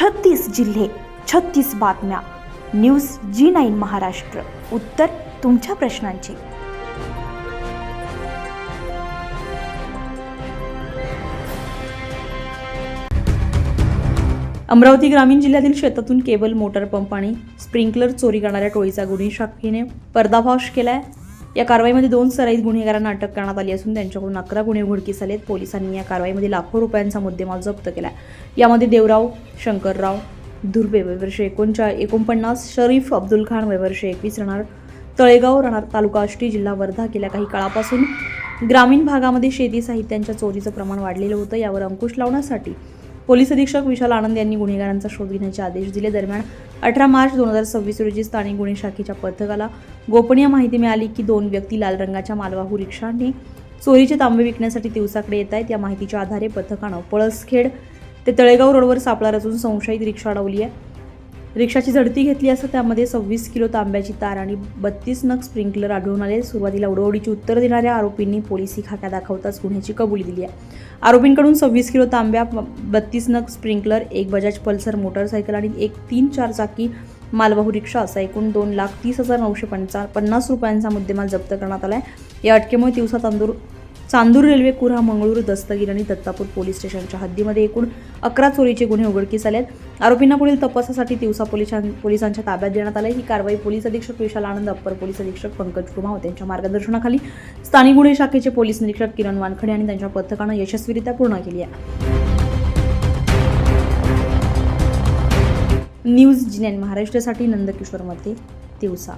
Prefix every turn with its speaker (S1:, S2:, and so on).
S1: 36 जिल्हे, 36 बातम्या. News G9 Maharashtra. उत्तर तुमच्या प्रश्नांची.
S2: अमरावती ग्रामीण जिल्ह्यातील शेतातून केबल, मोटार पंप आणि स्प्रिंकलर चोरी करणाऱ्या टोळीचा गुन्हे शाखेने पर्दाफाश केलाय. या कारवाईमध्ये 2 सराईत गुन्हेगारांना अटक करण्यात आली असून त्यांच्याकडून 11 गुन्हे उघडकीस आलेत. पोलिसांनी या कारवाईमध्ये लाखो रुपयांचा मुद्देमाल जप्त केलाय. यामध्ये देवराव शंकरराव धुर्वे वय वर्ष 49, शरीफ अब्दुल खान वय वर्ष 21 राहणार तळेगाव, राहणार तालुका आष्टी, जिल्हा वर्धा. गेल्या काही काळापासून ग्रामीण भागामध्ये शेती साहित्यांच्या चोरीचं प्रमाण वाढलेलं होतं. यावर अंकुश लावण्यासाठी पोलीस अधीक्षक विशाल आनंद यांनी गुन्हेगारांचा शोध घेण्याचे आदेश दिले. दरम्यान 18 मार्च 2026 रोजी स्थानिक गुन्हे शाखेच्या पथकाला गोपनीय माहिती मिळाली की 2 व्यक्ती लाल रंगाच्या मालवाहू रिक्षाने चोरीचे तांबे विकण्यासाठी दिवसाकडे येत आहेत. या माहितीच्या आधारे पथकानं पळसखेड ते तळेगाव रोडवर सापळा रचून संशयित रिक्षा अडवली आहे. रिक्षाची झडती घेतली असता त्यामध्ये 26 किलो तांब्याची तार आणि 32 नग स्प्रिंकलर आढळून आले. सुरुवातीला उडवडीची उत्तर देणाऱ्या आरोपींनी पोलिसी खाक्या दाखवताच गुन्ह्याची कबुली दिली आहे. आरोपींकडून 26 किलो तांब्या, 32 नग स्प्रिंकलर, एक बजाज पल्सर मोटरसायकल आणि एक 3-4 चाकी मालवाहू रिक्षा असा एकूण 2,30,950 रुपयांचा मुद्देमाल जप्त करण्यात आला आहे. या अटकेमुळे तिवसा चांदूर रेल्वे, कुऱ्हा, मंगळूर, दस्तगीर आणि दत्तापूर पोलीस स्टेशनच्या हद्दीमध्ये एकूण 11 चोरीचे गुन्हे उघडकीस आले आहेत. आरोपींना पुढील तपासासाठी तिवसा पोलिसांच्या ताब्यात देण्यात आले. ही कारवाई पोलीस अधीक्षक विशाल आनंद, अप्पर पोलीस अधीक्षक पंकज कुमावत यांच्या मार्गदर्शनाखाली स्थानिक गुन्हे शाखेचे पोलीस निरीक्षक किरण वानखडे आणि त्यांच्या पथकानं यशस्वीरित्या पूर्ण केली आहे. न्यूज G9 महाराष्ट्रासाठी नंदकिशोर मध्ये, तिवसा.